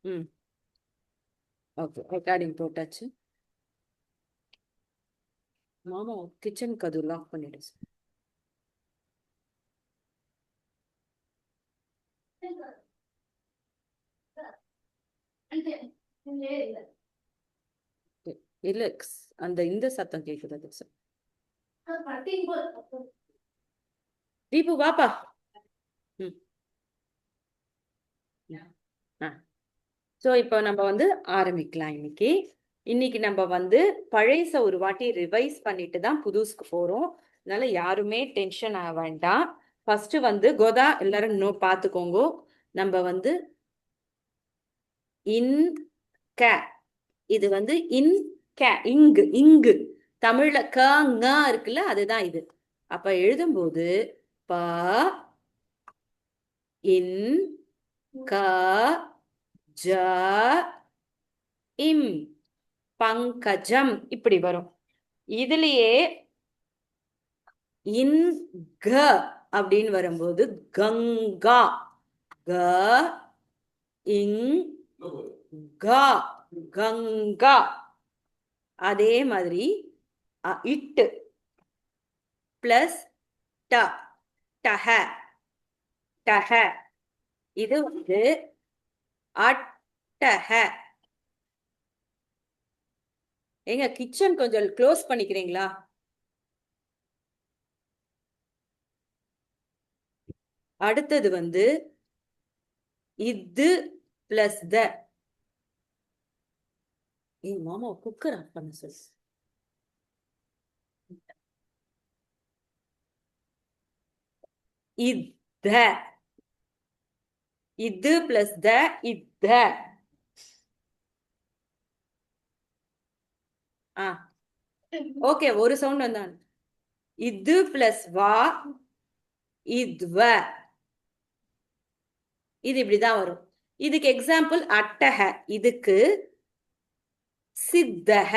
ம் okay, recording போட்டாச்சு. மாமா கிச்சன் கதவு லாக் பண்ணிடு. இல்ல, அந்த இந்த சத்தம் கேக்குது. அது தீபு வாப்பா. ம் ஸோ இப்போ நம்ம வந்து ஆரம்பிக்கலாம். இன்னைக்கு நம்ம வந்து பழையச ஒரு வாட்டி ரிவைஸ் பண்ணிட்டு தான் புதுசுக்கு போறோம். அதனால யாருமே டென்ஷன் ஆக வேண்டாம். ஃபர்ஸ்ட் வந்து கோதா எல்லாரும் இன்னும் பார்த்துக்கோங்க. நம்ம வந்து இன் க, இது வந்து இன் க, இங்கு இங்கு தமிழ்ல க ங இருக்குல்ல, அதுதான் இது. அப்ப எழுதும்போது ப இன் க ஜ இம், பங்கஜம் இப்படி வரும். இதுலயே இன் க அப்படின்னு வரும்போது கங்கா, க இங் கா, கங்கா. அதே மாதிரி இட்டு பிளஸ் ட, டஹ, டஹ. இது வந்து அட்டஹ. எங்க கிச்சன் கொஞ்சம் க்ளோஸ் பண்ணிக்கிறீங்களா? அடுத்தது வந்து இது பிளஸ் த. மாமா குக்கர் ஆஃப் பண்ண சொல்லு. இத்த, இது பிளஸ் த, இத்த. ஓகே, ஒரு சவுண்ட் வந்தான். இது பிளஸ் வா, இத்வ. இது இப்படிதான் வரும். இதுக்கு எக்ஸாம்பிள் அட்டக, இதுக்கு சித்தக.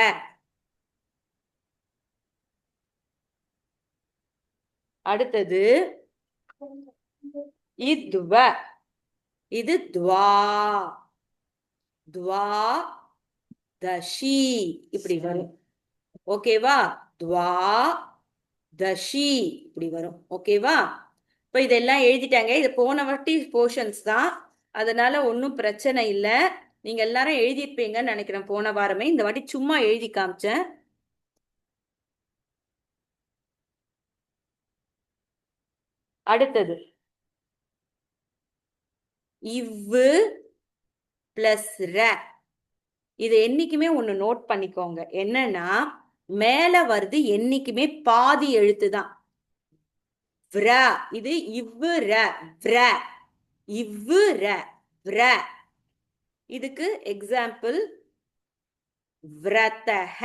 அடுத்தது இத்வ, இது துவா, துவா தஷி இப்படி வரும். ஓகேவா? துவா தஷி இப்படி வரும். ஓகேவா? இப்ப இதெல்லாம் எழுதிட்டாங்க. இது போன வாட்டி போர்ஷன்ஸ் தான், அதனால ஒன்றும் பிரச்சனை இல்லை. நீங்க எல்லாரும் எழுதியிருப்பீங்கன்னு நினைக்கிறேன் போன வாரமே. இந்த வாட்டி சும்மா எழுதி காமிச்சேன். அடுத்தது இவ்வு பிளஸ் ர. இது என்னைக்குமே ஒண்ணு நோட் பண்ணிக்கோங்க. என்னன்னா மேல வருது என்னைக்குமே பாதி எழுத்து தான். இது இவ்வு ர, வ்ர, இவ்வு ர, வ்ர. இதுக்கு எக்ஸாம்பிள் விரதஹ,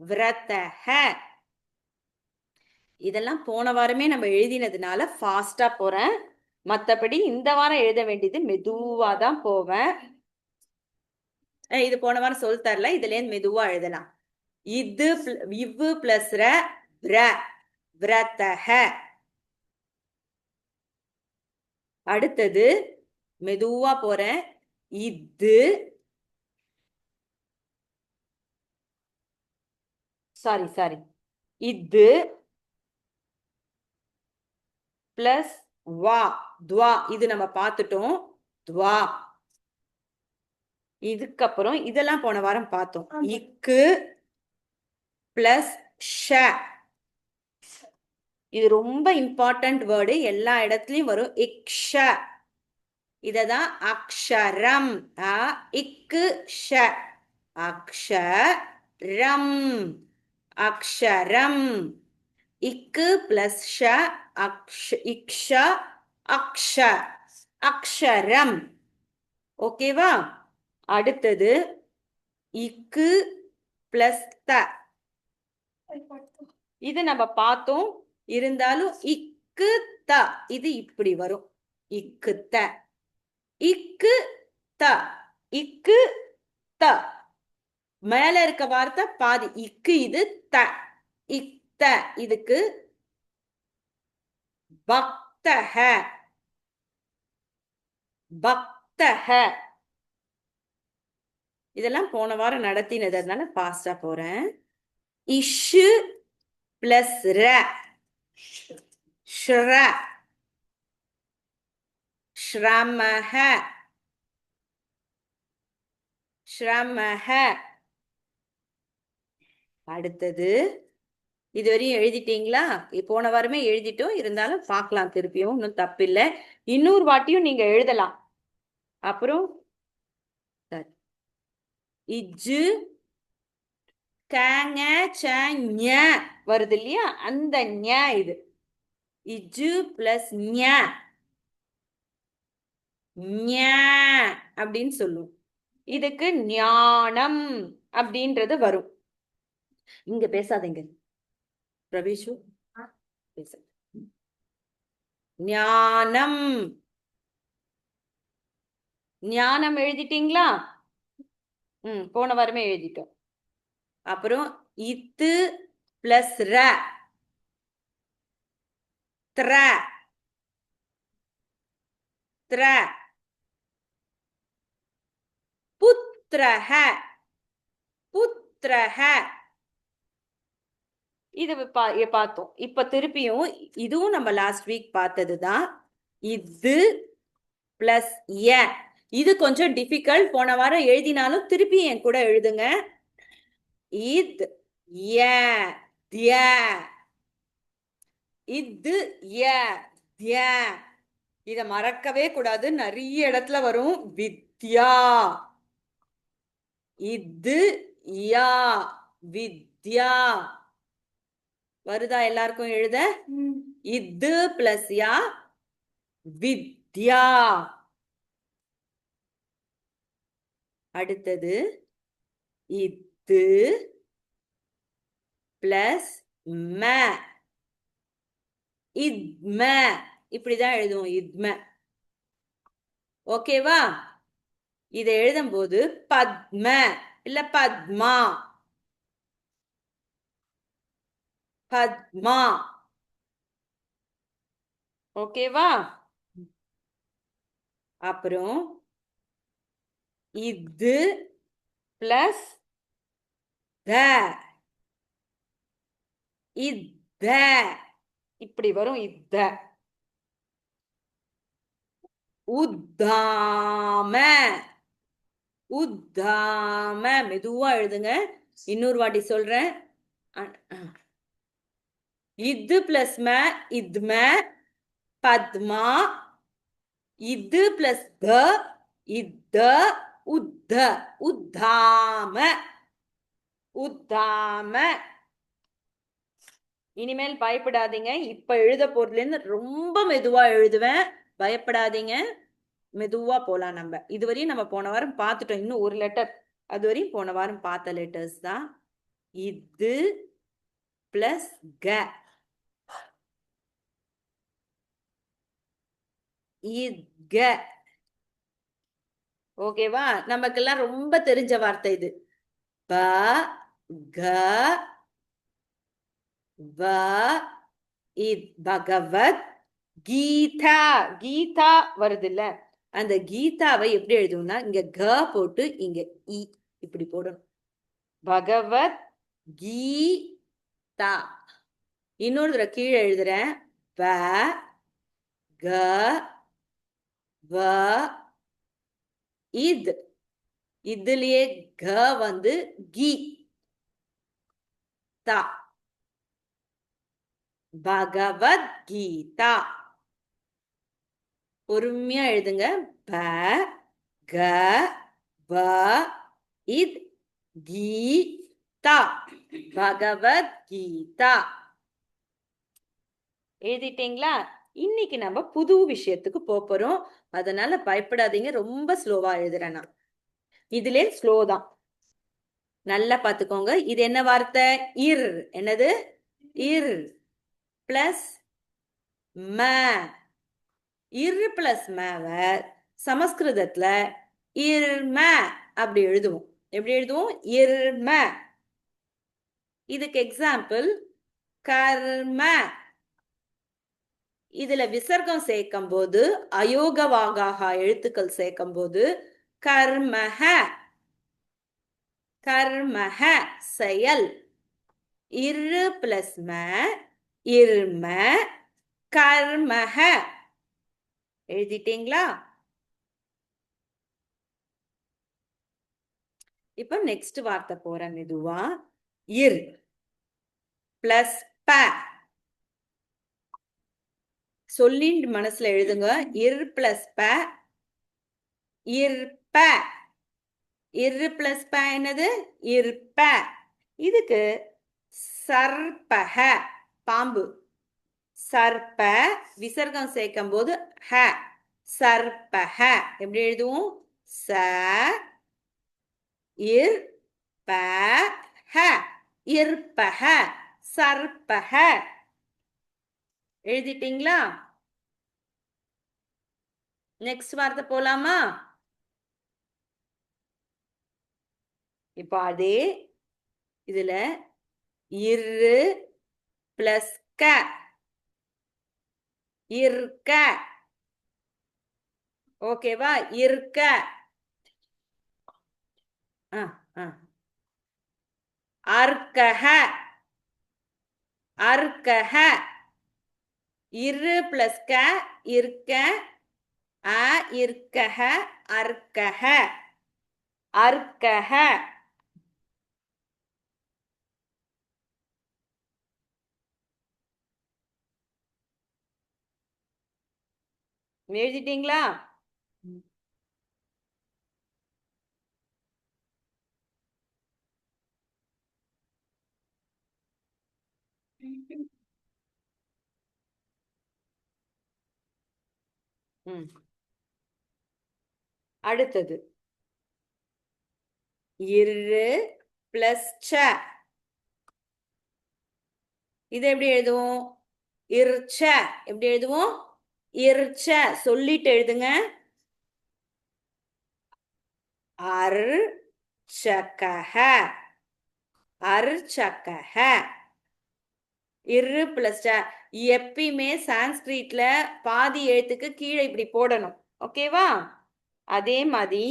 விரதஹ. இதெல்லாம் போன வாரமே நம்ம எழுதினதுனால ஃபாஸ்டா போறேன். மற்றபடி இந்த வாரம் எழுத வேண்டியது மெதுவா தான் போவேன். இது போன வாரம் சொல் தரல, இதுல இருந்து மெதுவா எழுதலாம். இது இவ்வு பிளஸ் ர, வ்ர, விரதஹ. அடுத்தது மெதுவா போறேன். இது சாரி இது பிளஸ் வா, துவா. இது நம்ம பார்த்துட்டோம், துவா. இதுக்கப்புறம் இதெல்லாம் போன வாரம் பார்த்தோம். இக்கு பிளஸ் ஷ. இது ரொம்ப இம்பார்ட்டன்ட் வேர்டு, எல்லா இடத்துலயும் வரும். இக்ஷ, இததான் அக்ஷரம். இக்கு ஷ, அக்ஷரம், அக்ஷரம். இக்கு பிளஸ் ஷ, இக்ஷ, அக்ஷ, அக்ஷரம். ஓகேவா? அடுத்தது இக்கு பிளஸ் த. இது நம்ம பார்த்தோம், இருந்தாலும் இக்கு த இது இப்படி வரும். இக்கு த, இக்கு த, இக்கு த. மேல இருக்க வார்த்தை பாதி. இக்கு இது த, இக்த. இதுக்கு பக்தஹ, பக்தஹ. இதெல்லாம் போன வாரம் நடத்தினது, அதனால பாஸ்டா போறேன். இஷு பிளஸ் ர, ஷ்ர, ஸ்ரமஹ, ஸ்ரமஹ. அடுத்தது இதுவரையும் எழுதிட்டீங்களா? போன வாரமே எழுதிட்டோம், இருந்தாலும் பார்க்கலாம் திருப்பியும், ஒன்றும் தப்பில்லை. இன்னொரு வாட்டியும் நீங்க எழுதலாம். அப்புறம் இஜ்ஜு கங்க ச ஞ வருது இல்லையா, அந்த ஞ இது. இஜ்ஜு பிளஸ் ஞ, ஞ அப்படின்னு சொல்லுவோம். இதுக்கு ஞானம் அப்படின்றது வரும். இங்க பேசாதீங்க பிரவேஷு, பேச. ஞானம், ஞானம் எழுதிட்டீங்களா? போன வாரமே எழுதிட்டோம். அப்புறம் இத்து பிளஸ் ர, த்ர, த்ர. புத்ரஹ, புத்ரஹ. இது பார்த்தோம். இப்ப திருப்பியும் இதுவும் நம்ம லாஸ்ட் வீக் பார்த்ததுதான். இது பிளஸ் ய. இது கொஞ்சம் டிஃபிகல்ட், போன வாரம் எழுதினாலும் திருப்பி என் கூட எழுதுங்க. இத் ய த்ய, இது ய த்ய. இத மறக்கவே கூடாது, நிறைய இடத்துல வரும். வித்யா, இது யா, வித்யா. வருதா எல்லாருக்கும் எழுத? இது பிளஸ் யா, வித்யா. அடுத்தது இது பிளஸ் ம, இத்ம. இப்படிதான் எழுதுவோம், இத்ம. ஓகேவா? இதை எழுதும் போது பத்ம இல்ல பத்மா, பத்மா. ஓகேவா? அப்புறம் இது பிளஸ் த, இத்த. இப்படி வரும், இத்த. உத்தாம, உத்தாம. மெதுவா எழுதுங்க, இன்னொரு வாட்டி சொல்றேன். இது பிளஸ் ம, இத்ம, பத்மா. இது பிளஸ் த, இத்த, உத்த, உத்தாம, உத்தாம. இனிமேல் பயப்படாதீங்க, இப்ப எழுத போறதுலேருந்து ரொம்ப மெதுவா எழுதுவேன், பயப்படாதீங்க. மெதுவா போலாம். நம்ம இதுவரையும் நம்ம போன வாரம் பார்த்துட்டோம், இன்னும் ஒரு லெட்டர். அதுவரையும் போன வாரம் பார்த்த லெட்டர்ஸ் தான். இது பிளஸ் க, இத்க. ஓகேவா? நமக்கெல்லாம் ரொம்ப தெரிஞ்ச வார்த்தை இது. ப க வ இத், பகவத் கீதா. கீதா வருது இல்ல, அந்த கீதாவை எப்படி எழுதுவோம்னா, இங்க க போட்டு இங்க இ இப்படி போடணும். பகவத் கீதா. இன்னொரு தடவை கீழே எழுதுறேன். ப க வ இத். இதுலயே க வந்து கீ தா, பகவத் கீதா. பொறுமையா எழுதுங்க. ப க வ இத் கீதா, பகவத் கீதா. எழுதிட்டீங்களா? இன்னைக்கு நம்ம புது விஷயத்துக்கு போறோம், அதனால பயப்படாதீங்க. ரொம்ப ஸ்லோவா எழுதுறேன் நான், இதுல ஸ்லோ தான். நல்லா பாத்துக்கோங்க. இது என்ன வார்த்தை? இர். என்னது? இர் பிளஸ் ம. இர் பிளஸ் ம சமஸ்கிருதத்துல இர்ம அப்படி எழுதுவோம். எப்படி எழுதுவோம்? இர்ம. இதுக்கு எக்ஸாம்பிள் கர்ம. இதுல விசர்க்கம் சேர்க்கும் போது அயோகவாகாக எழுத்துக்கள் சேர்க்கும் போது கர்மஹ கர்மஹ செயல் இரு பிளஸ் ம இர்ம கர்மஹ எழுதிட்டீங்களா? இப்ப நெக்ஸ்ட் வார்த்தை போறேன் மெதுவா. இர் பிளஸ் ப சொல்லி மனசுல எழுதுங்க. இர் பிளஸ் ப இர்ப. இர் பிளஸ் ப என்னது? இர்ப. இதுக்கு சர்பக பாம்பு. சர்ப விசர்க்கம் சேர்க்கும் போது ஹ சர்பக எப்படி எழுதுவோம்? ச இர் ப ஹ இர்பக சர்பக. எழுதிட்டீங்களா? நெக்ஸ்ட் வார்த்தை போலாமா? இப்ப அதே இதுல இரு பிளஸ் க இருக்க. ஓகேவா? இருக்க. அர்க்கஹ அர்க்கஹ. இரு பிளஸ் க இருக்க அ இருக்கஹ அர்க்கஹ அர்க்கஹ. எழுதிட்டீங்களா? அடுத்தது இரு பிளஸ் ச. இது எப்படி எழுதுவோம்? இர்ச்ச. எப்படி எழுதுவோம்? இர்ச்ச. சொல்லிட்டு எழுதுங்க. அர்ச்சகஹ அர்ச்சகஹ. இரு பிளஸ் ச. எப்பயுமே சான்ஸ்கிரிட்ல பாதி எழுத்துக்கு கீழே இப்படி போடணும். ஓகேவா? அதே மாதிரி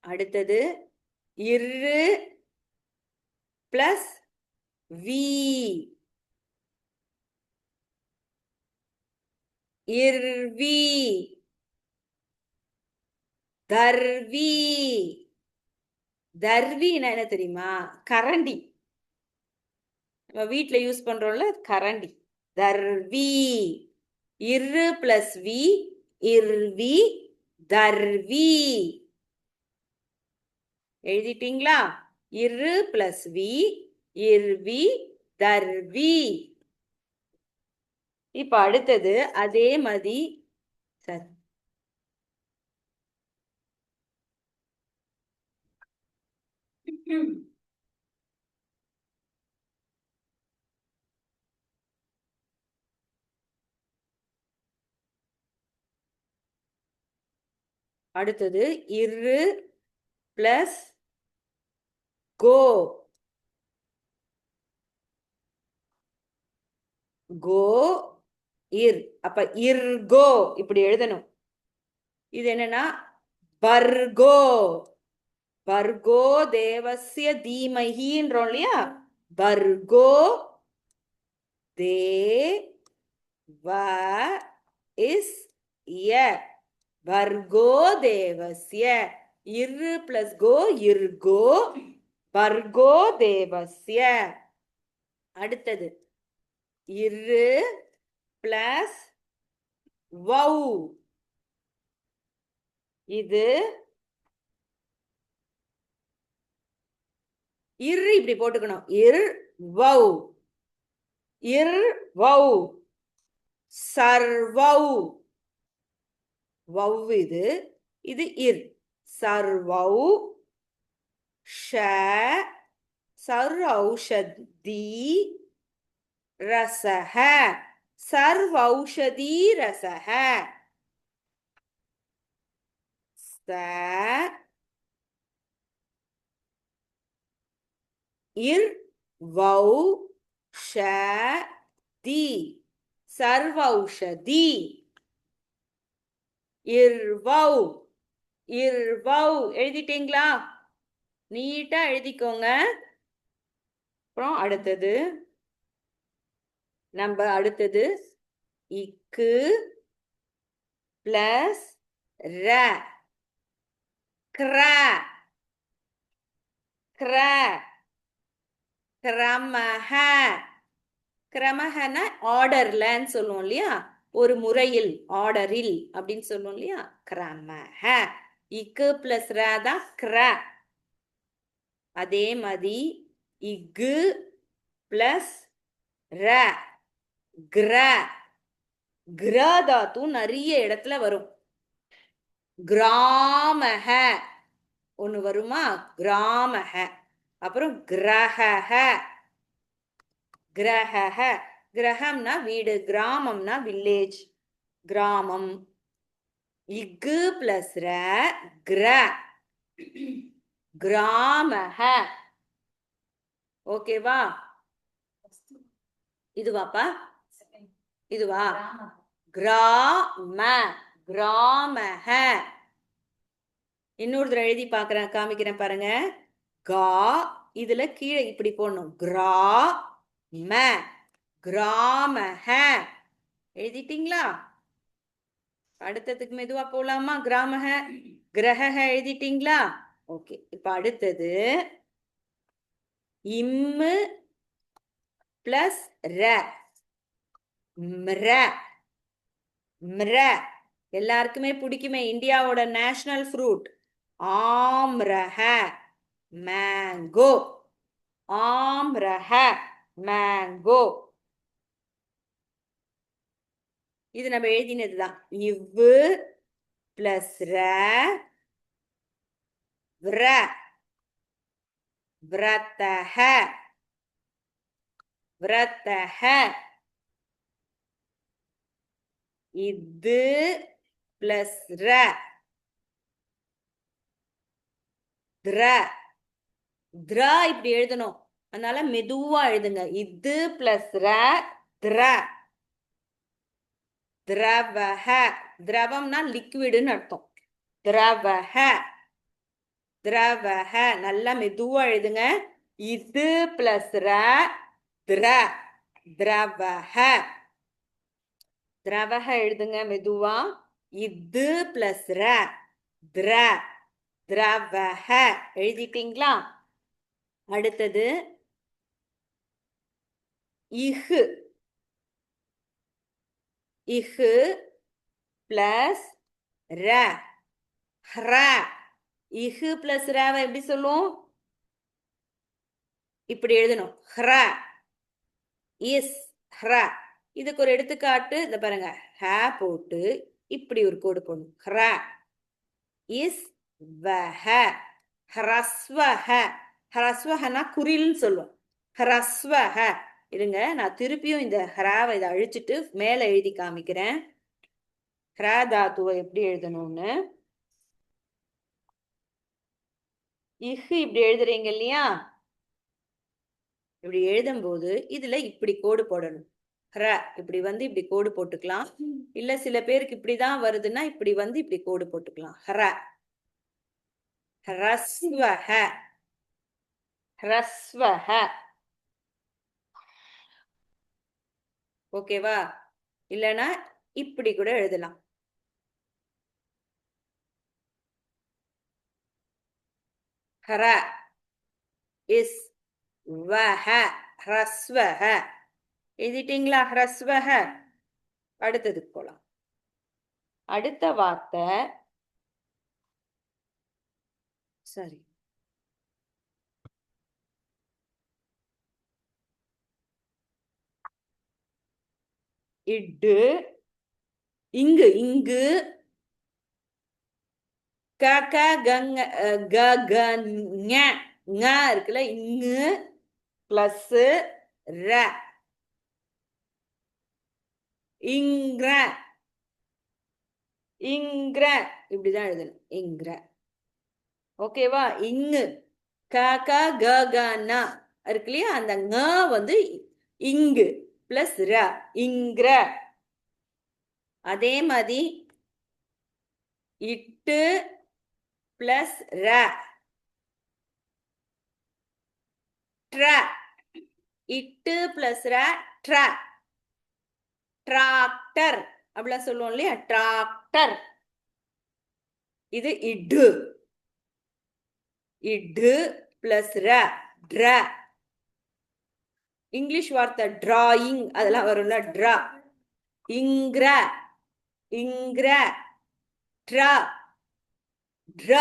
அடுத்தது இரு பிளஸ் வி. இர்வி தர்வி. தர்வின்னா என்ன தெரியுமா? கரண்டி. நம்ம வீட்டுல யூஸ் பண்றோம்ல கரண்டி. தர்வி. இரு பிளஸ் வி இர்வி தர்வி. எழுதிட்டீங்களா? இரு பிளஸ் வி இர்வி தர்வி. இப்ப அடுத்தது அதே மாதிரி சார் அடுத்தது இரு பிளஸ் கோ. கோ இர். அப்ப இர்கோ இப்படி எழுதணும். இது என்னன்னா பர்கோ. பர்கோ தேவஸ்ய தீமஹின்றோம் இல்லையா? பர்கோ தேவ இஸ் ய பர்கோ தேவஸ்ய. இரு பிளஸ் கோ இர்கோ பர்கோ தேவஸ்ய. அடுத்தது இரு பிளஸ் வௌ. இது இரு இப்படி போட்டுக்கணும். இர் வௌ இர் வௌ சர்வௌ. வௌ இது. இது இர். சர்வௌ ஷ சர்வௌஷதி ரசஹ சர்வௌஷதி ரசஹ. ச இர் வௌ ஷ தி சர்வௌஷதி. இர்வௌ. இர்வௌ எழுதிட்டீங்களா? நீட்டா எழுதிக்கோங்க. அப்புறம் அடுத்தது அடுத்தது இக்கு பிளஸ் ர. கிர. கிர. கிரமஹ. கிரமஹனா ஆர்டர்லன்னு சொல்லுவோம் இல்லையா? ஒரு முறையில், ஆர்டரில் அப்படின்னு சொல்லுவோம் இல்லையா? கிரமஹ. இக்கு பிளஸ் ர தான் கிர. அதே மாதிரி இக்கு பிளஸ் ர. கிர. கிர தாத்து நிறைய இடத்துல வரும். கிராமஹ ஒண்ணு வருமா? கிராமஹ. அப்புறம் கிரஹஹ. கிரஹஹ. கிரகம்னா வீடு, கிராமம்னா வில்லேஜ், கிராமம். இக்கு பிளஸ் ர கிர. கிராமஹ. ஓகேவா? இதுவாப்பா? இதுவா? கிராம. கிராமஹ. இன்னொரு தடவை எழுதி பார்க்கறேன், காமிக்கிறேன் பாருங்க. கா இதுல கீழே இப்படி போடணும். கிரா ம. கிராமஹ. எழுதிட்டீங்களா? அடுத்ததுக்கு மெதுவா போலாமா? கிராமஹ கிரஹ எழுதிட்டீங்களா? ஓகே. இப்ப அடுத்தது இம்மு பிளஸ் ர. மிர. மிர எல்லாருக்குமே பிடிக்குமே, இந்தியாவோட நேஷனல் ஃப்ரூட். ஆம்ரஹ. மேங்கோ. ஆம்ரஹ. மேங்கோ. இது நம்ம எழுதினதுதான். இவ்வு பிளஸ் ர. விர. விரத்தஹ. விரத்தஹ. இது பிளஸ் ர. திர. திர இப்படி எழுதணும், அதனால மெதுவா எழுதுங்க. இது பிளஸ் ர. திர. திரவஹ. திரவம்னா லிக்விடுன்னு அர்த்தம். திரவஹ. திரவஹ. நல்லா மெதுவா எழுதுங்க. இது பிளஸ் ர. திர. திரவஹ. திரவஹ எழுதுங்க மெதுவா. இது பிளஸ் ர. திர. திரவஹ எழுதிட்டீங்களா? அடுத்தது இஹு. இஹு பிளஸ் ர. ஹ்ர. இஹு பிளஸ் ரவை எப்படி சொல்லுவோம்? இப்படி எழுதணும். ஹ்ர. இஸ். ஹ்ர. இதுக்கு ஒரு எடுத்துக்காட்டு இந்த பாருங்க. ஹ போட்டு இப்படி ஒரு கோடு போடணும். ஹ்ர. இஸ் வஹ. ஹ்ரஸ்வஹ. ஹ்ரஸ்வஹனா குரில்னு சொல்லுவோம். ஹ்ரஸ்வஹ. இருங்க, நான் திருப்பியும் இந்த ஹ்ராவை இதை அழிச்சிட்டு மேல எழுதி காமிக்கிறேன். ஹ்ர தாத்துவை எப்படி எழுதணும்னு. இஹு இப்படி எழுதுறீங்க இல்லையா? இப்படி எழுதும்போது இதுல இப்படி கோடு போடணும். ஹ்ர இப்படி வந்து இப்படி கோடு போட்டுக்கலாம். இல்ல சில பேருக்கு இப்படிதான் வருதுன்னா இப்படி வந்து இப்படி கோடு போட்டுக்கலாம். ஹ்ர. ஹ்ரஸ்வஹ. ஹ்ரஸ்வஹ. ஓகேவா? இல்லனா இப்படி கூட எழுதலாம். ஹர இஸ் வஹ. ஹ்ரஸ்வஹ எழுதிட்டீங்களா? ஹ்ரஸ்வஹ. அடுத்ததுக்கு போலாம். அடுத்த வார்த்தை சரி, இட்டு. இங்கு. இங்கு க க கங்க க க ஞ ஞ இருக்குல்ல, இங்கு பிளஸ் ர. இங்கிர. இங்கிர இப்படிதான் எழுதணும். இங்கிர. ஓகேவா? இங்கு க க க க ந இருக்கு இல்லையா? அந்த ங வந்து இங்கு பிளஸ் ர. இங்கிர. அதே மாதிரி இட்டு பிளஸ் ர ட்ர இட்டு பிளஸ் ர ட்ர டிராக்டர் அப்படிலாம் சொல்லுவோம் இல்லையா டிராக்டர் இது இடு இடு பிளஸ் ர ட்ர இங்கிலீஷ் வார்த்தை டிராயிங் அதெல்லாம் வரும்ல ட்ரா இங்கிர இங்கிர ட்ர ட்ர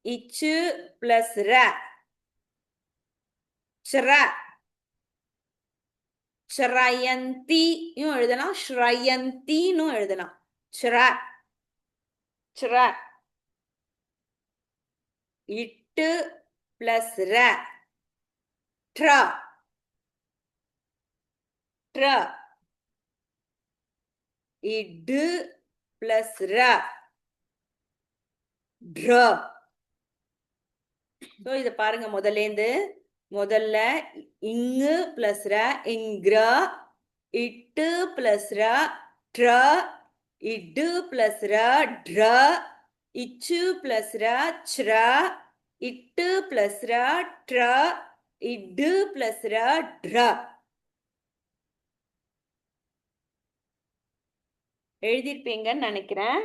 இச்சு பிளஸ் ர ச்ர ஸ்ரயந்தியும் எழுதலாம் ஸ்ரயந்தின்னு எழுதலாம் ச்ர ச்ர இட்டு பிளஸ் ர ட்ர ட்ர இடு பிளஸ் ர ட்ர இத பாருங்க முதல்ல இங்கு பிளஸ் ர இங்கிர இட்டு பிளஸ் ர ட்ர இடு பிளஸ் ர ட்ர இச்சு பிளஸ் ர ச்ர இட்டு பிளஸ் ர ட்ர இடு பிளஸ் ர ட்ர எழுதிருப்பீங்கன்னு நினைக்கிறேன்.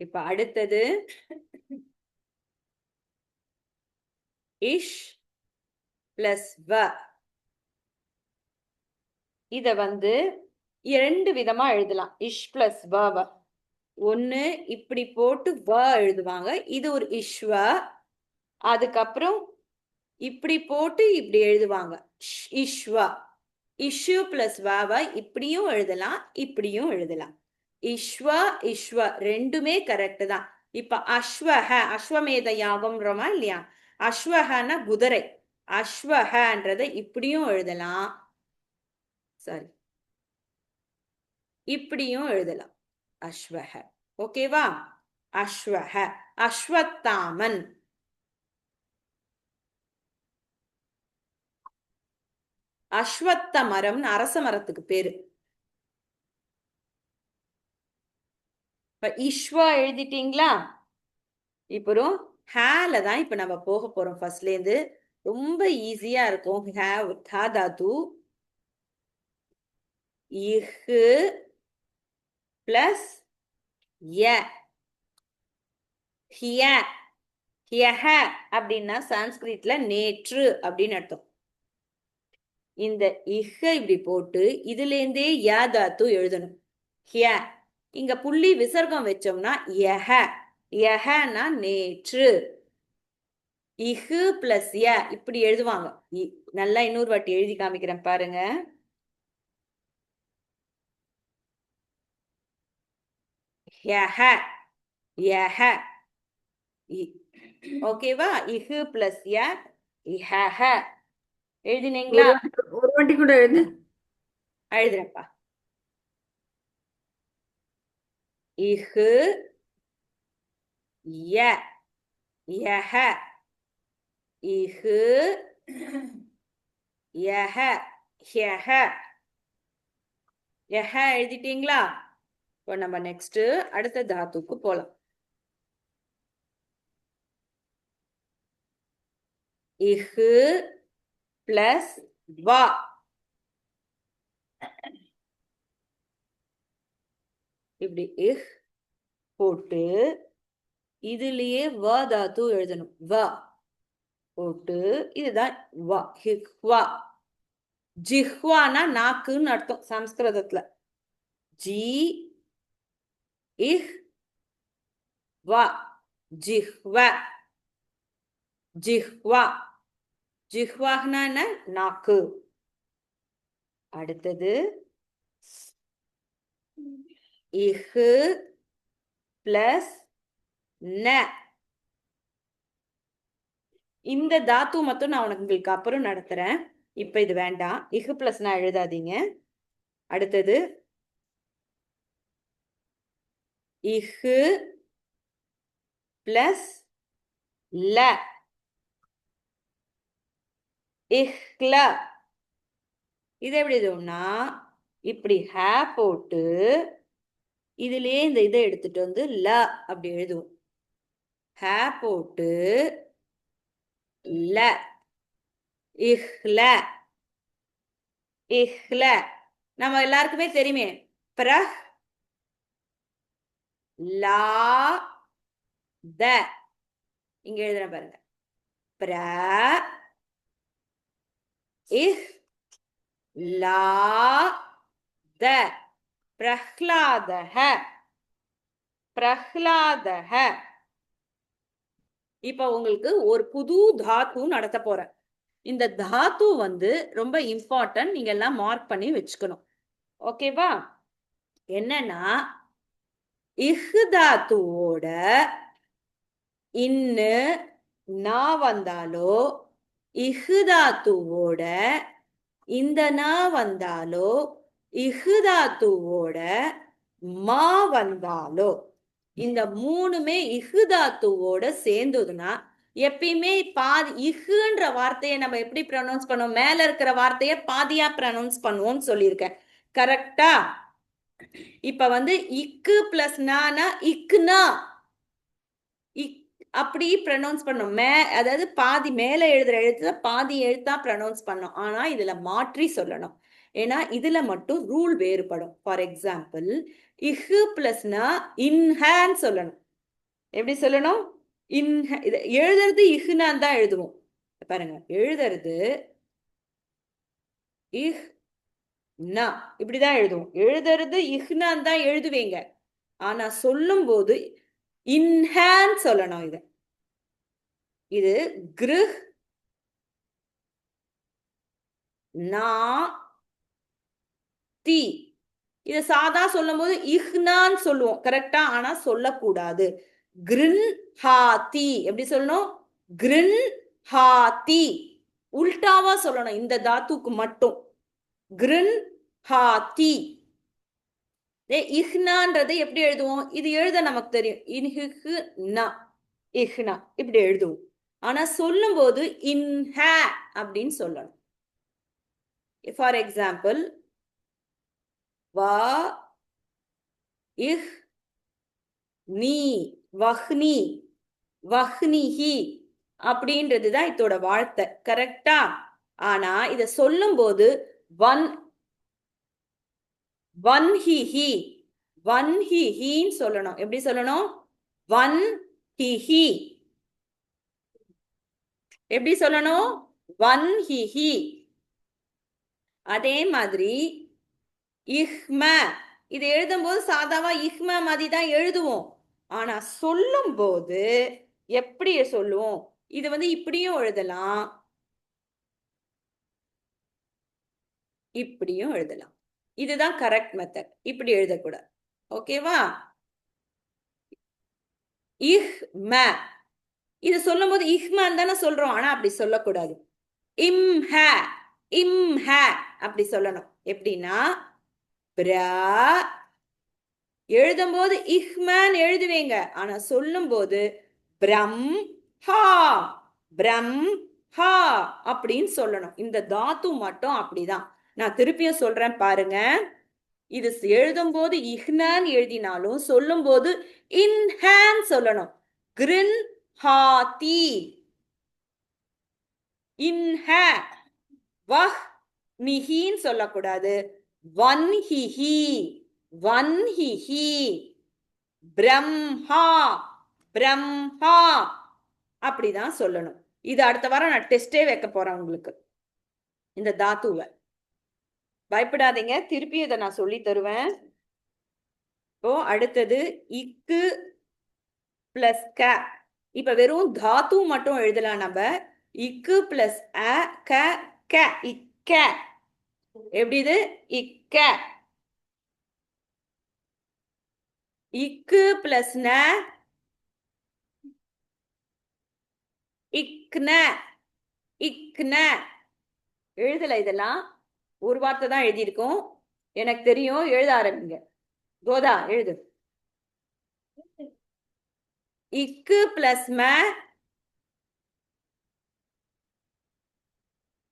இப்ப அடுத்தது இஷ் பிளஸ் வ இத இரண்டு விதமா எழுதலாம். இஷ் பிளஸ் வ ஒன்னு இப்படி போட்டு வ எழுதுவாங்க, இது ஒரு இஷ்வ. அதுக்கப்புறம் இப்படி போட்டு இப்படி எழுதுவாங்க இஷ்வா. இஷ்யு பிளஸ் வாவ இப்படியும் எழுதலாம் இப்படியும் எழுதலாம். இஷ்வா இஷ்வ ரெண்டுமே கரெக்ட் தான். இப்ப அஸ்வஹ அஸ்வமேத யாகம்ன்றோமா இல்லையா, அஸ்வஹனா குதிரை, அஸ்வஹன்றதை இப்படியும் எழுதலாம், சாரி இப்படியும் எழுதலாம் அஸ்வஹ. ஓகேவா? அஸ்வஹ அஸ்வத்தாமன். அஸ்வத்த மரம்னு அரச மரத்துக்கு பேரு. இப்ப இஷ்வா எழுதிட்டீங்களா? இப்போ ஹேல தான் இப்ப நம்ம போக போறோம். ஃபர்ஸ்ட்ல இருந்து ரொம்ப ஈஸியா இருக்கும். ஹ தாத்து இஹு பிளஸ் ய ஹிய ஹியஹ அப்படின்னா சான்ஸ்கிரிட்ல நேற்று அப்படின்னு அர்த்தம். இந்த இஹ இப்படி போட்டு இதுல இருந்தே ய தாத்து எழுதணும். ஹிய இங்க புள்ளி விசர்க்கம் வச்சோம்னா யஹ, யஹனா நேற்று. இஹு பிளஸ் ய இப்படி எழுதுவாங்க. நல்லா இன்னொரு வாட்டி எழுதி காமிக்கிறேன் பாருங்க. யஹ யஹ ஓகேவா? இஹு பிளஸ் ய இஹஹ எழுதினீங்களா? ஒரு வாட்டி கூட எழுதுறப்பா. இஹு ய யஹ இஹு யஹ ஹ்யஹ யஹ எழுதிட்டீங்களா? இப்போ நம்ம நெக்ஸ்ட் அடுத்த தாத்துக்கு போலாம். இஹு பிளஸ் வா இப்படி இஹ் போட்டு இதுலயே வ தாத்து எழுதணும். வ போட்டு இதுதான் வா ஹிஹ்வா. ஜிஹ்வானா நாக்குன்னு அர்த்தம் சம்ஸ்கிருதத்துல. ஜி இஹ் வா ஜிஹ்வ ஜிஹ்வா. ஜிஹ்வாஹ்னா என்ன? நாக்கு. அடுத்தது இஹு பிளஸ் ந. இந்த தாத்து மட்டும் நான் உங்களுக்கு அப்புறம் நடத்துறேன். இப்ப இது வேண்டாம். இஹு பிளஸ் ந எழுதாதீங்க. அடுத்தது இஹு பிளஸ் ல இஹ்ல. இது எப்படி எழுதுவோம்னா இப்படி ஹே போட்டு இதுலயே இந்த இதை எடுத்துட்டு வந்து ல அப்படி எழுதுவோம். ஹே போட்டு ல இஹ்ல இஹ்ல. நம்ம எல்லாருக்குமே தெரியுமே பிரஹ் லா த. இங்க எழுதுற பாருங்க பிர இஹ் லா த பிரஹ்லாதஹ பிரஹ்லாதஹ. இப்ப உங்களுக்கு ஒரு புது தாத்து நடத்த போறேன். இந்த தாத்து வந்து ரொம்ப இம்பார்ட்டன்ட், நீங்க எல்லாம் மார்க் பண்ணி வச்சுக்கணும். ஓகேவா? என்னன்னா இஹ் தாத்துவோட இன்னு நா வந்தாலோ இஹ் தாத்துவோட இந்த நா வந்தாலோ இஹ் தாத்துவோட மா வந்தாலோ இந்த மூணுமே இஹு தாத்துவோட சேர்ந்ததுன்னா எப்பயுமே பாதி இஹுன்ற வார்த்தையை நம்ம எப்படி ப்ரொனவுன்ஸ் பண்ணுவோம்? மேல இருக்கிற வார்த்தையை பாதியா ப்ரொனவுன்ஸ் பண்ணுவோம்னு சொல்லியிருக்கேன். கரெக்டா? இப்ப வந்து இக்கு பிளஸ் நானா இக்குனா இக் அப்படி ப்ரொனவுன்ஸ் பண்ணும். அதாவது பாதி மேல எழுதுற எழுத்துல பாதி எழுத்தா ப்ரொனவுன்ஸ் பண்ணோம். ஆனா இதுல மாற்றி சொல்லணும். ஏன்னா இதுல மட்டும் ரூல் வேறுபடும். ஃபார் எக்ஸாம்பிள் இஹு பிளஸ்னா இன்ஹேன்னு சொல்லணும். எப்படி சொல்லணும்? இது எழுதுறது இஹ்னான் தான் எழுதுவோம். பாருங்க எழுதுறது இஹ் நா இப்படிதான் எழுதுவோம். எழுதுறது இஹ்னான் தான் எழுதுவீங்க. ஆனா சொல்லும் போது இன்ஹேன் சொல்லணும். இது கிருஹ் நா தி. இதை சாதா சொல்லும் போது இஹ்னான் சொல்லுவோம். கரெக்டா? ஆனா சொல்லக்கூடாது. கிரின் ஹாத்தி எப்படி சொல்லணும்? கிரின் ஹாத்தி. உல்டாவா சொல்லணும் இந்த தாத்துக்கு மட்டும். கிரின் ஹாத்தி. இஹ்னான்றதை எப்படி எழுதுவோம்? இது எழுத நமக்கு தெரியும். இன்ஹு நா இஹ்னா இப்படி எழுதுவோம். ஆனா சொல்லும் போது இன்ஹ அப்படின்னு சொல்லணும். ஃபார் எக்ஸாம்பிள் வா இஹ் நீ வஹ்னி வஹ்னிஹி அப்படின்றதுதான் இதோட வார்த்தை. கரெக்டா? ஆனா இத சொல்லும் போது வன் வன்ஹிஹி வன்ஹிஹின்னு சொல்லணும். எப்படி சொல்லணும்? வன்ஹிஹி. எப்படி சொல்லணும்? வன்ஹிஹி. அதே மாதிரி இஹ்ம இது எழுதும் போது சாதாவா இஹ்ம மாதிரி தான் எழுதுவோம். ஆனா சொல்லும் போது எப்படி சொல்லுவோம்? இது வந்து இப்படியும் எழுதலாம், இப்படியும் எழுதலாம். இதுதான் கரெக்ட் மெத்தட். இப்படி எழுதக்கூடாது. ஓகேவா? இஹ்ம இது சொல்லும் போது இஹ்மன் தானே சொல்றோம். ஆனா அப்படி சொல்லக்கூடாது. இம்ஹ இம்ஹ அப்படி சொல்லணும். எப்படின்னா எழுதும் போது இஹ்மன் எழுதுவீங்க. ஆனா சொல்லும் போது பிரம் ஹா பிரம் ஹா அப்படின்னு சொல்லணும். இந்த தாத்து மட்டும் அப்படிதான். நான் திருப்பியும் சொல்றேன் பாருங்க. இது எழுதும் போது இஹ்னான் எழுதினாலும் சொல்லும் போது இன்ஹேன் சொல்லணும். கிரின் ஹாத்தி இன்ஹ. வஹ் நிஹின்னு சொல்லக்கூடாது. வன்ஹிஹி வன்ஹிஹி. பிரம்ஹா பிரம்ஹா அப்படிதான் சொல்லணும். இது அடுத்த வாரம் நான் டெஸ்டே வைக்க போறேன் உங்களுக்கு. இந்த தாத்துவை பயப்படாதீங்க, திருப்பி இதை நான் சொல்லி தருவேன். இப்போ அடுத்தது இக்கு பிளஸ் க. இப்ப வெறும் தாத்து மட்டும் எழுதலாம் நம்ம. இக்கு பிளஸ் அ க க இக்க. எப்படி இது? இக்க. இக்கு பிளஸ் ந இக்ன இக்ன. எழுதல இதெல்லாம் ஒரு வார்த்தை தான் எழுதியிருக்கோம். எனக்கு தெரியும். எழுத ஆரம்பிங்க. கோதா எழுது. இக்கு பிளஸ் ம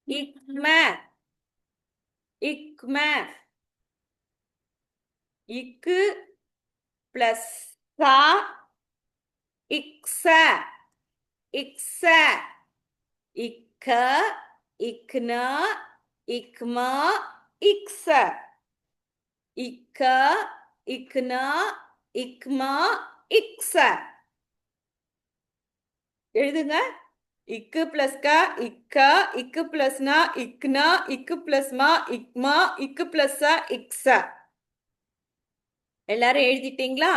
இக்ம இக்ம இக்கு பிளஸ் சா இக்ஸ இக்ஸ இக்க இக்ன இக்மா இக்ஸ இக்க இக்ன இக்மா இக்ஸ எழுதுங்க. இக்கு பிளஸ் க இக்க இக்கு பிளஸ்னா இக்னா இக்கு பிளஸ்மா இக்மா இக்கு பிளஸ் இக்ஸ. எல்லாரும் எழுதிட்டீங்களா?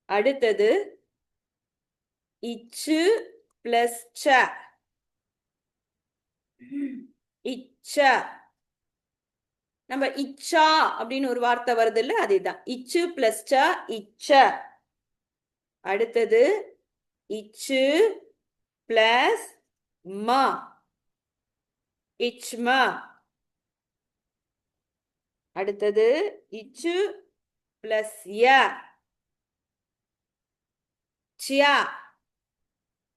அடுத்தது இச்சு பிளஸ் ச இச்ச. நம்ம இச்சா அப்படின்னு ஒரு வார்த்தை வருது இல்ல, அதுதான் இச்சு பிளஸ் ச இச்ச. அடுத்தது இச்சு பிளஸ் மா இச்மா. அடுத்தது இச்சு பிளஸ் ய சியா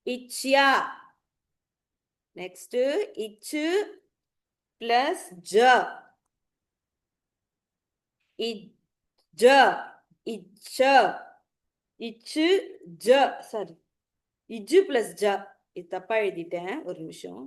இச்சியா. நெக்ஸ்ட் இச்சு பிளஸ் ஜ இஜ இச்ச இச்சு ஜ. சாரி, இஜு பிளஸ் ஜ. இது தப்பா எழுதிட்டேன், ஒரு நிமிஷம்.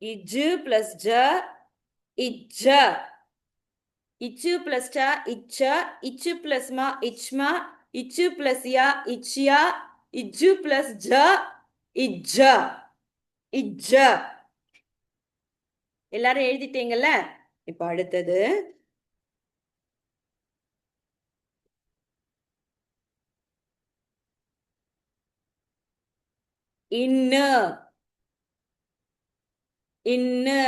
இஜு பிளஸ் ஜ இஜ இச்சு பிளஸ் ட இச்ச இச்சு பிளஸ் மா இச்மா இச்சு பிளஸ் யா இச்சியா இஜு பிளஸ் ஜ இஜ இஜ. எல்லாரும் எழுதிட்டீங்கல்ல? இப்ப அடுத்தது இன்னு இன்னு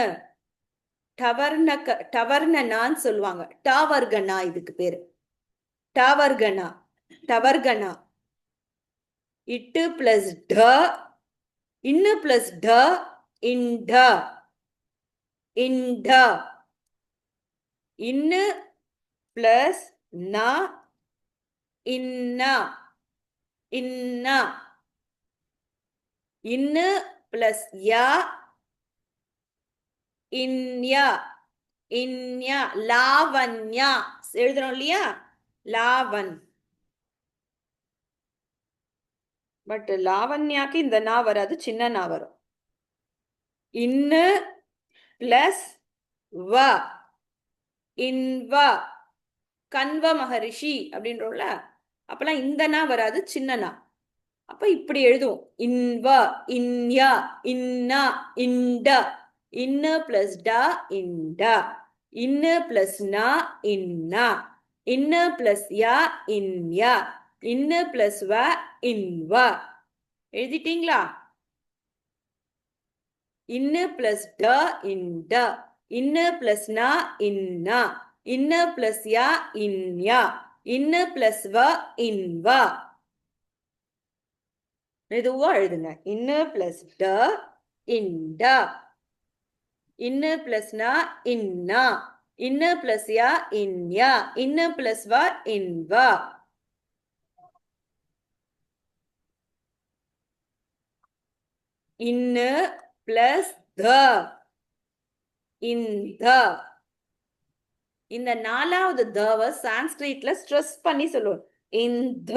டவர்னனான்னு சொல்லுவாங்க. டாவர்கனா இதுக்கு பேரு. டாவர்கனா டவர்கனா. இட்டு பிளஸ் ட இன்னு பிளஸ் ட இண்ட இண்ட. இன்னு பிளஸ் ந இன்னா இன்னா. இன்னு பிளஸ் யா இன்யா இன்யா. லாவண்யா எழுதுறோம் இல்லையா? லாவன். பட் லாவண்யாக்கு இந்த நா வராது, சின்ன நா வரும். இன்னு பிளஸ் வ இன்வ. கன்வ மகரிஷி அப்படின்றோம்ல, அப்பெல்லாம் இந்த நா வராது, சின்ன நா. அப்ப இப்படி எழுதுவோம். இன்வ இன்யா இன்னா இண்ட. இன்னு பிளஸ் ட இண்ட. இன்னு பிளஸ் நா இன்னா. இன்னு பிளஸ் யா இன்யா. இன்னு பிளஸ் வ இன்வ. எழுதிட்டீங்களா? இன்னு பிளஸ் ட இண்ட. இன்னு பிளஸ் நா இன்னா. இன்னு பிளஸ் யா இன்யா. இன்னு பிளஸ் வ இன்வ. மெதுவா எழுதுங்க. இன்னு பிளஸ் ட இண்ட. இன்னு பிளஸ் நா இன்னா. இன்னு பிளஸ் யா இன்யா. இன்னு பிளஸ் வ இன்வ. இன்னு பிளஸ் த இந்த. இந்த நாலாவது தவ சான்ஸ்கிரிட்ல ஸ்ட்ரெஸ் பண்ணி சொல்லுவோம். இந்த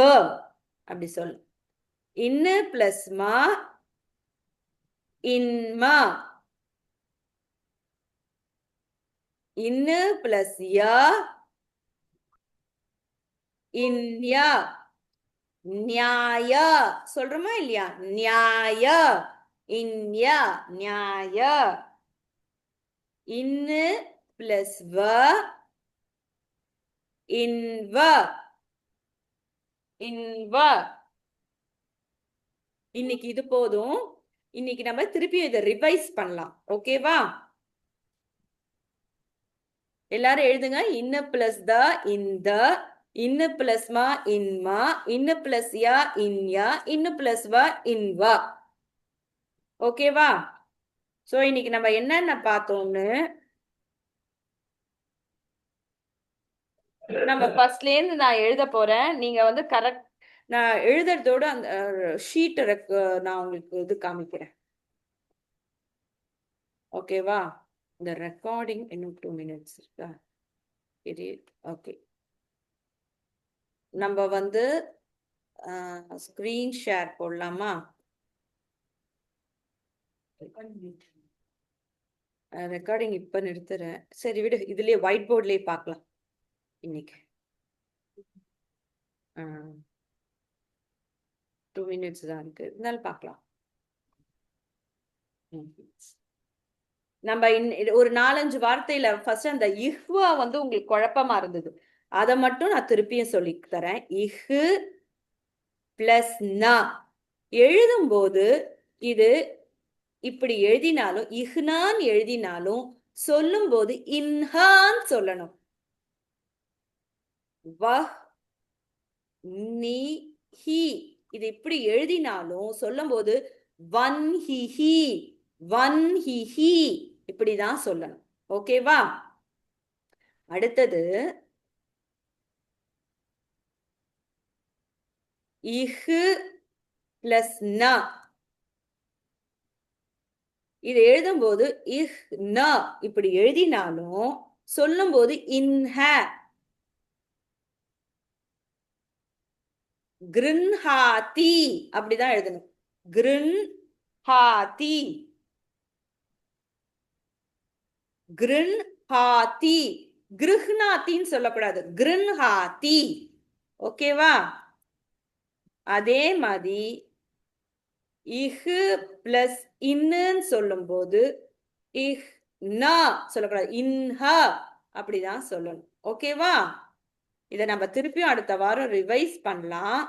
அப்படி சொல்லு. இன்னு பிளஸ் மா இன்மா. இன்னு பிளஸ் யா இன்யா. நியாய சொல்றோமா இல்லையா? நியாய இன்யா நியாய. இன்னு பிளஸ் வ இன்வ இன்வ. இன்னைக்கு இது போதும். இன்னைக்கு நம்ம திருப்பி இதை ரிவைஸ் பண்ணலாம். ஓகேவா? எல்லாரும் எழுதுங்க. இன்னு பிளஸ் த, இந்த, இன்னு பிளஸ் மா, இன்மா, இன்னு பிளஸ் யா, இன்யா, இன்னு பிளஸ் வா, இன்வா. ஓகேவா? சோ இன்னைக்கு நம்ம என்னென்ன பார்த்தோம்னு நம்ம ஃபர்ஸ்ட்ல இருந்து நான் எழுத போறேன். நீங்க வந்து கரெக்ட் நான் எழுதுறதோட அந்த ஷீட் நான் உங்களுக்கு இது காமிக்கிறேன். ஓகேவா? இந்த ரெக்கார்டிங் இன்னும் 2 minutes இருக்கா? ஓகே. நம்ம வந்து ஸ்கிரீன் ஷேர் போடலாமா? ரெக்கார்டிங் இப்ப நிறுத்துறேன். சரி விடு, இதுலயே ஒயிட் போர்ட்லயே பார்க்கலாம் இன்னைக்கு. 2 minutes தான் இருக்கு, இருந்தாலும் பார்க்கலாம். நம்ம ஒரு 4-5 வார்த்தையில ஃபர்ஸ்ட் அந்த இஹ்வா வந்து உங்களுக்கு குழப்பமா இருந்தது. அதை மட்டும் நான் திருப்பியும் சொல்லி தரேன். இஹு பிளஸ் ந எழுதும்போது இது இப்படி எழுதினாலும், இஹ்னான் எழுதினாலும் சொல்லும்போது இன்ஹான் சொல்லணும். வஹ் நீ ஹி இது இப்படி எழுதினாலும் சொல்லும்போது வன் ஹி ஹி, வன் ஹி ஹி இப்படிதான் சொல்லணும். ஓகேவா? அடுத்தது இஹு பிளஸ் ந இது எழுதும்போது இஹ் ந இப்படி எழுதினாலும் சொல்லும்போது இன்ஹ. கிருன்ஹாதி அப்படிதான் எழுதணும். கிருன்ஹாதி, கிருன்ஹாதி, கிருஹ்னாத்தின்னு சொல்லக்கூடாது, கிருன்ஹாதி. ஓகேவா? அதே மாதிரி இஹு பிளஸ் இன்னுன்னு சொல்லும்போது இஹ் ந சொல்லக்கூடாது, இன்ஹ அப்படிதான் சொல்லணும். ஓகேவா? இதை நம்ம திருப்பியும் அடுத்த வாரம் ரிவைஸ் பண்ணலாம்.